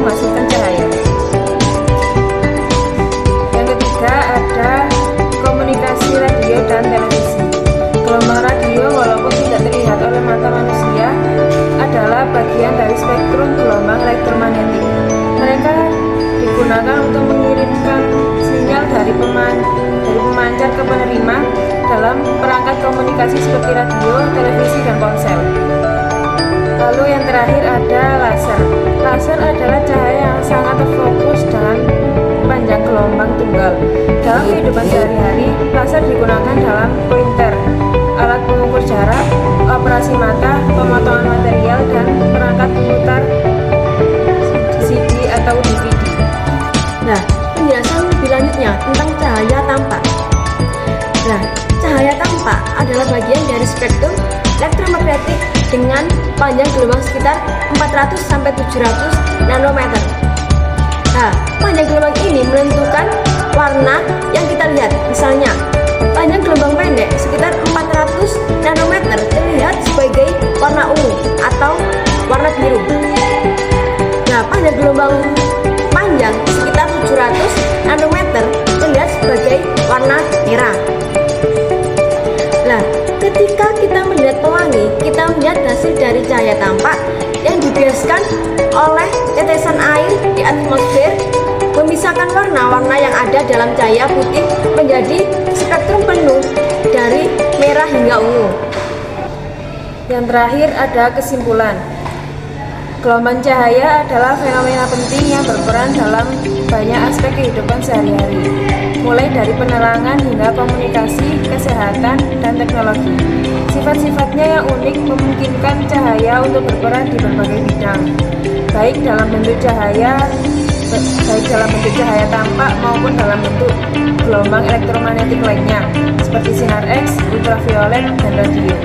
menghasilkan cahaya. Yang ketiga ada komunikasi radio dan televisi. Gelombang radio walaupun tidak terlihat oleh mata manusia adalah bagian dari spektrum gelombang elektromagnetik. Mereka digunakan untuk mengirimkan sinyal dari pemancar ke penerima dalam perangkat komunikasi seperti radio, televisi, dan ponsel. Lalu yang terakhir ada laser. Laser adalah cahaya yang sangat terfokus dengan panjang gelombang tunggal. Dalam kehidupan sehari-hari, laser digunakan dalam printer, alat pengukur jarak, operasi mata, pemotongan material, dan perangkat pemutar CD atau DVD. Nah, penjelasan lebih lanjutnya tentang cahaya tampak. Nah, cahaya tampak adalah bagian dari spektrum elektromagnetik dengan panjang gelombang sekitar 400-700 nanometer. Nah, panjang gelombang ini menentukan warna yang kita lihat. Misalnya, panjang gelombang pendek sekitar 400 nanometer terlihat sebagai warna ungu atau warna biru. Nah, panjang gelombang panjang sekitar 700 nanometer terlihat sebagai warna merah. Nah, ketika kita melihat pelangi, kita melihat hasil dari cahaya tampak yang dibiaskan oleh tetesan air di atmosfer memisahkan warna-warna yang ada dalam cahaya putih menjadi spektrum penuh dari merah hingga ungu. Yang terakhir ada kesimpulan. Gelombang cahaya adalah fenomena penting yang berperan dalam banyak aspek kehidupan sehari-hari, mulai dari penerangan hingga komunikasi, kesehatan, dan teknologi. Sifat-sifatnya yang unik memungkinkan cahaya untuk berperan di berbagai bidang, baik dalam bentuk cahaya tampak maupun dalam bentuk gelombang elektromagnetik lainnya, seperti sinar X, ultraviolet, dan radio.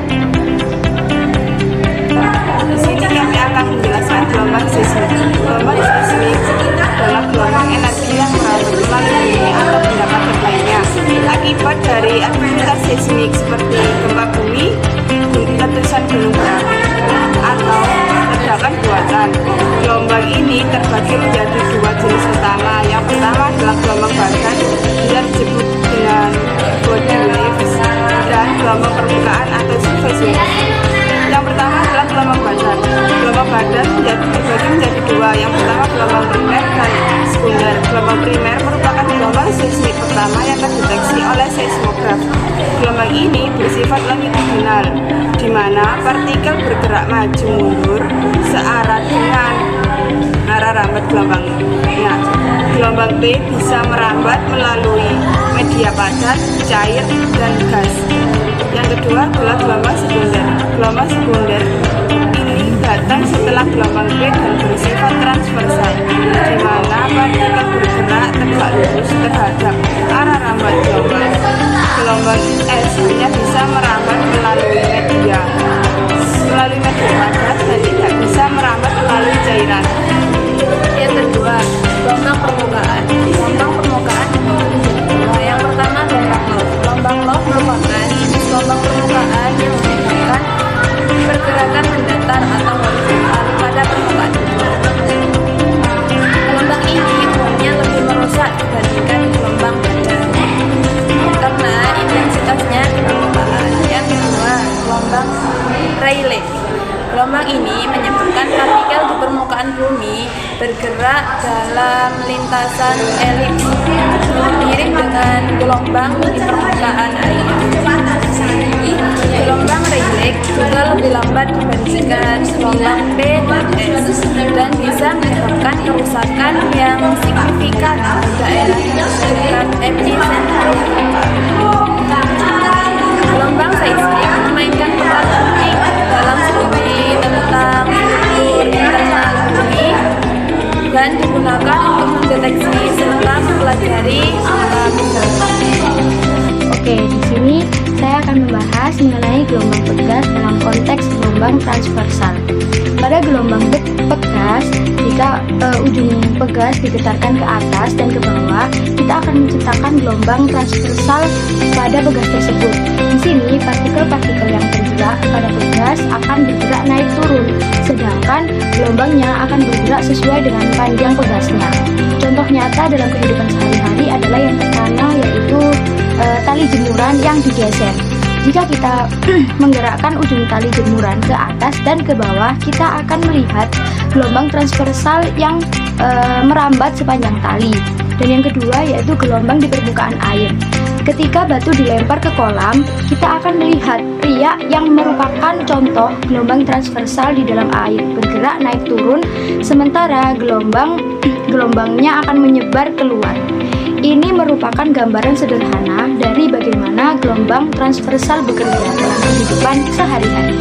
Di sini kami akan menjelaskan gelombang seismik. Gelombang seismik adalah gelombang energi yang melalui bumi atau benda-benda lainnya akibat dari aktivitas seismik seperti gempa bumi, letusan gunung berapi, atau ledakan buatan. Gelombang ini terbagi menjadi dua jenis utama. Yang pertama adalah gelombang badan yang disebut dengan body waves, dan gelombang permukaan atau surface waves. Yang pertama adalah gelombang badan. Gelombang badan dibagi menjadi dua. Yang pertama gelombang primer dan sekunder. Gelombang primer merupakan gelombang seismik pertama yang terdeteksi oleh seismograf. Gelombang ini bersifat longitudinal, di mana partikel bergerak maju mundur searah dengan arah rambat gelombangnya. Gelombang B bisa merambat melalui media padat, cair, dan gas. Yang kedua adalah gelombang sekunder. Gelombang sekunder ini datang setelah gelombang B dan bersifat transversal, di mana partikel bergerak tegak lurus terhadap arah rambat gelombang. Gelombang S hanya bisa merambat melalui media padat dan tidak bisa merambat melalui cairan. Yang kedua, gelombang permukaan. Gelombang permukaan yang pertama adalah gelombang low merupakan jenis gelombang permukaan yang menyebabkan pergerakan mendatar atau horizontal pada permukaan. Gelombang ini umumnya lebih merusak dibandingkan gelombang badan karena intensitasnya di permukaan. Yang kedua, gelombang Rayleigh. Gelombang ini menyebabkan partikel di permukaan bumi bergerak dalam lintasan elips, mirip dengan gelombang di permukaan air. Gelombang Rayleigh juga lebih lambat dibandingkan gelombang P dan S dan bisa menyebabkan kerusakan yang signifikan di daerah dekat epicentrum. Gelombang seismik memainkan peran penting dalam studi tentang struktur internal bumi dan digunakan untuk mendeteksi serta mempelajari alam semesta. Oke, di sini saya akan membahas mengenai gelombang pegas dalam konteks gelombang transversal. Pada gelombang pegas, jika ketika ujung pegas digetarkan ke atas dan ke bawah, kita akan menciptakan gelombang transversal pada pegas tersebut. Di sini partikel-partikel yang tergerak pada pegas akan bergerak naik turun, sedangkan gelombangnya akan bergerak sesuai dengan panjang pegasnya. Contoh nyata dalam kehidupan sehari-hari adalah yang pertama, yaitu tali jemuran yang digeser. Jika kita menggerakkan ujung tali jemuran ke atas dan ke bawah, kita akan melihat gelombang transversal yang merambat sepanjang tali. Dan yang kedua yaitu gelombang di permukaan air. Ketika batu dilempar ke kolam, kita akan melihat riak yang merupakan contoh gelombang transversal di dalam air, bergerak naik turun, sementara gelombangnya akan menyebar keluar. Ini merupakan gambaran sederhana dari bagaimana gelombang transversal bekerja dalam kehidupan sehari-hari.